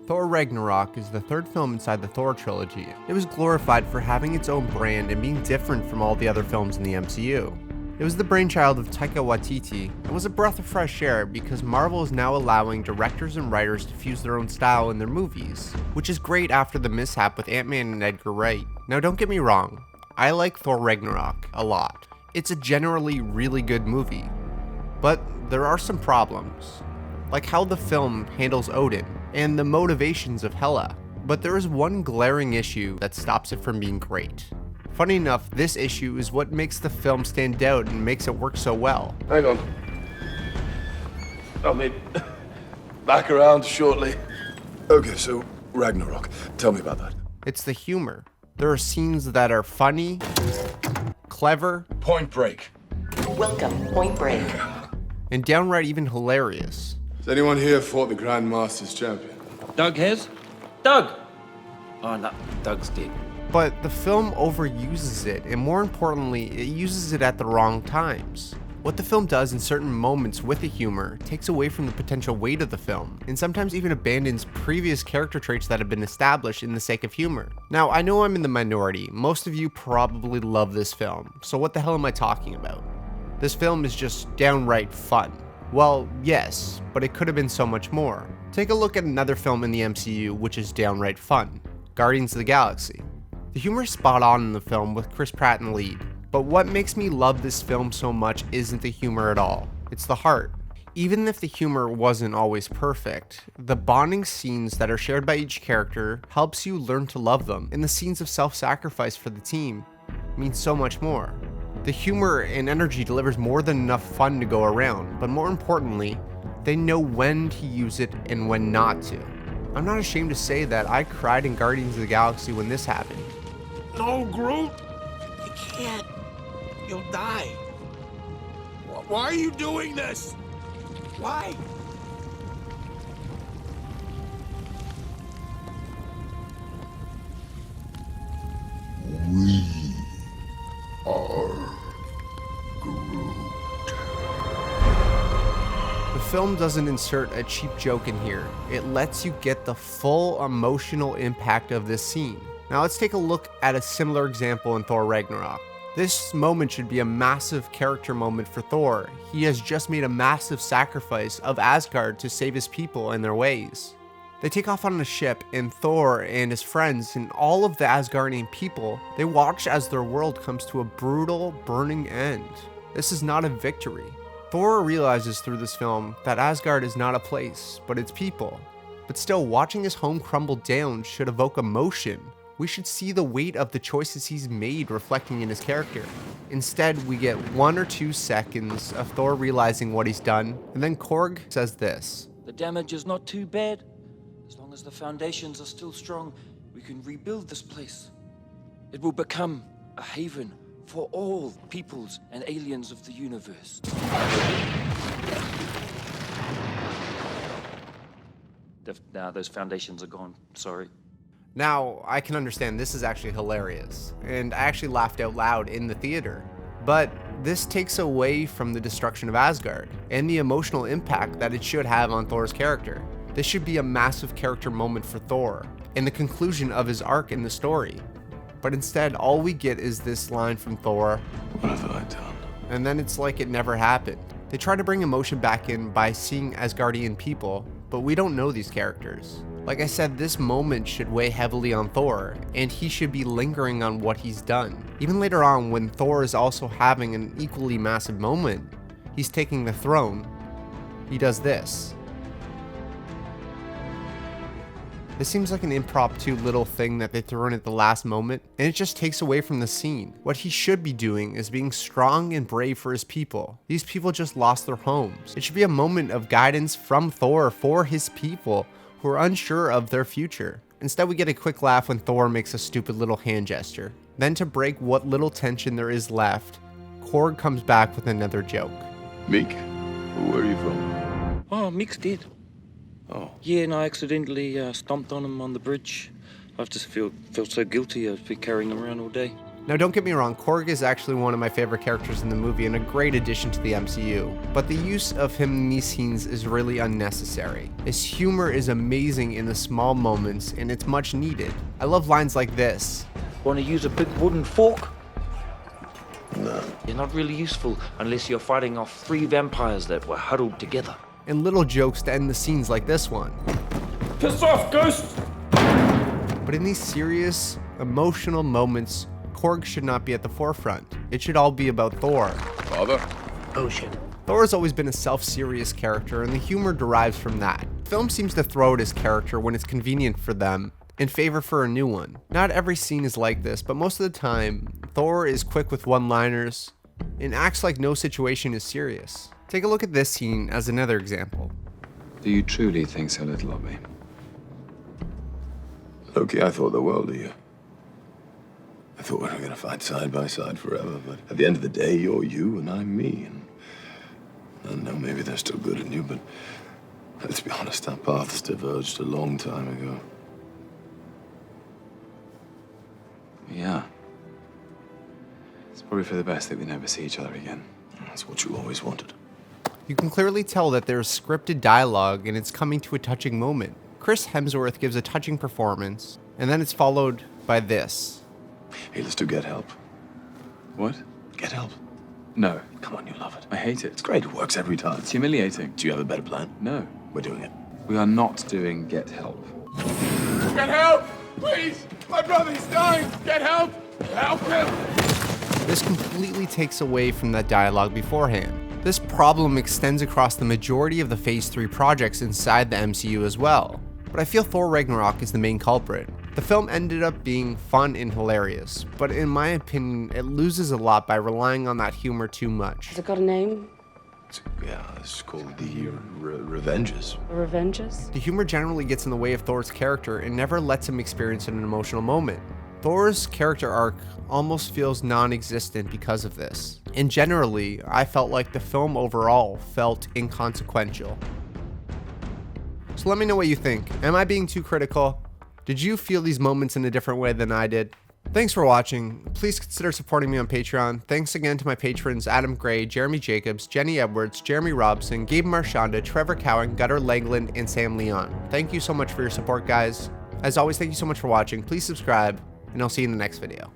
Thor Ragnarok is the third film inside the Thor trilogy. It was glorified for having its own brand and being different from all the other films in the MCU. It was the brainchild of Taika Waititi and was a breath of fresh air because Marvel is now allowing directors and writers to fuse their own style in their movies, which is great after the mishap with Ant-Man and Edgar Wright. Now don't get me wrong, I like Thor Ragnarok a lot. It's a generally really good movie, but there are some problems, like how the film handles Odin and the motivations of Hela. But there is one glaring issue that stops it from being great. Funny enough, this issue is what makes the film stand out and makes it work so well. Hang on. I'll be back around shortly. Okay, so Ragnarok. Tell me about that. It's the humor. There are scenes that are funny, clever, Point Break. Welcome, Point Break. and downright even hilarious. Has anyone here fought the Grand Masters champion? Doug has? Doug! Oh, no, Doug's dead. But the film overuses it, and more importantly, it uses it at the wrong times. What the film does in certain moments with the humor takes away from the potential weight of the film, and sometimes even abandons previous character traits that have been established in the sake of humor. Now, I know I'm in the minority. Most of you probably love this film, so what the hell am I talking about? This film is just downright fun. Well, yes, but it could have been so much more. Take a look at another film in the MCU which is downright fun, Guardians of the Galaxy. The humor is spot on in the film with Chris Pratt in the lead, but what makes me love this film so much isn't the humor at all, it's the heart. Even if the humor wasn't always perfect, the bonding scenes that are shared by each character helps you learn to love them, and the scenes of self-sacrifice for the team mean so much more. The humor and energy delivers more than enough fun to go around, but more importantly, they know when to use it and when not to. I'm not ashamed to say that I cried in Guardians of the Galaxy when this happened. No, Groot! You can't. You'll die. Why are you doing this? Why? We are Groot. The film doesn't insert a cheap joke in here. It lets you get the full emotional impact of this scene. Now let's take a look at a similar example in Thor Ragnarok. This moment should be a massive character moment for Thor. He has just made a massive sacrifice of Asgard to save his people and their ways. They take off on a ship, and Thor and his friends and all of the Asgardian people, they watch as their world comes to a brutal, burning end. This is not a victory. Thor realizes through this film that Asgard is not a place, but its people. But still, watching his home crumble down should evoke emotion. We should see the weight of the choices he's made reflecting in his character. Instead, we get 1 or 2 seconds of Thor realizing what he's done, and then Korg says this. The damage is not too bad. As long as the foundations are still strong, we can rebuild this place. It will become a haven for all peoples and aliens of the universe. Now those foundations are gone, sorry. Now, I can understand this is actually hilarious, and I actually laughed out loud in the theater. But this takes away from the destruction of Asgard, and the emotional impact that it should have on Thor's character. This should be a massive character moment for Thor, and the conclusion of his arc in the story. But instead, all we get is this line from Thor, What have I done? and then it's like it never happened. They try to bring emotion back in by seeing Asgardian people, but we don't know these characters. Like I said, this moment should weigh heavily on Thor, and he should be lingering on what he's done. Even later on, when Thor is also having an equally massive moment, he's taking the throne, he does this. This seems like an impromptu little thing that they throw in at the last moment, and it just takes away from the scene. What he should be doing is being strong and brave for his people. These people just lost their homes. It should be a moment of guidance from Thor for his people who are unsure of their future. Instead, we get a quick laugh when Thor makes a stupid little hand gesture. Then, to break what little tension there is left, Korg comes back with another joke. Meek, where are you from? Oh, Mick's dead. Oh. Yeah, and I accidentally stomped on him on the bridge. I've just felt so guilty. I've been carrying him around all day. Now don't get me wrong, Korg is actually one of my favorite characters in the movie and a great addition to the MCU, but the use of him in these scenes is really unnecessary. His humor is amazing in the small moments and it's much needed. I love lines like this. Want to use a big wooden fork? No. You're not really useful unless you're fighting off 3 vampires that were huddled together. And little jokes to end the scenes like this one. Piss off, ghost! But in these serious, emotional moments, Korg should not be at the forefront. It should all be about Thor. Father? Oh shit. Thor has always been a self-serious character, and the humor derives from that. The film seems to throw at his character when it's convenient for them, in favor for a new one. Not every scene is like this, but most of the time, Thor is quick with one-liners and acts like no situation is serious. Take a look at this scene as another example. Do you truly think so little of me? Loki, I thought the world of you. I thought we were gonna fight side by side forever, but at the end of the day, you're you and I'm me. And I know maybe there's still good in you, but let's be honest, our paths diverged a long time ago. Yeah. It's probably for the best that we never see each other again. That's what you always wanted. You can clearly tell that there's scripted dialogue and it's coming to a touching moment. Chris Hemsworth gives a touching performance, and then it's followed by this. Hey, let's do Get Help. What? Get Help. No. Come on, you love it. I hate it. It's great, it works every time. It's humiliating. Do you have a better plan? No. We're doing it. We are not doing Get Help. Get help! Please! My brother's dying! Get help! Help him! This completely takes away from that dialogue beforehand. This problem extends across the majority of the Phase 3 projects inside the MCU as well. But I feel Thor Ragnarok is the main culprit. The film ended up being fun and hilarious, but in my opinion, it loses a lot by relying on that humor too much. Has it got a name? Yeah, it's called the Revenges. Revenges? The humor generally gets in the way of Thor's character and never lets him experience an emotional moment. Thor's character arc almost feels non-existent because of this. And generally, I felt like the film overall felt inconsequential. So let me know what you think. Am I being too critical? Did you feel these moments in a different way than I did? Thanks for watching. Please consider supporting me on Patreon. Thanks again to my patrons Adam Gray, Jeremy Jacobs, Jenny Edwards, Jeremy Robson, Gabe Marchanda, Trevor Cowan, Gutter Langland, and Sam Leon. Thank you so much for your support, guys. As always, thank you so much for watching. Please subscribe, and I'll see you in the next video.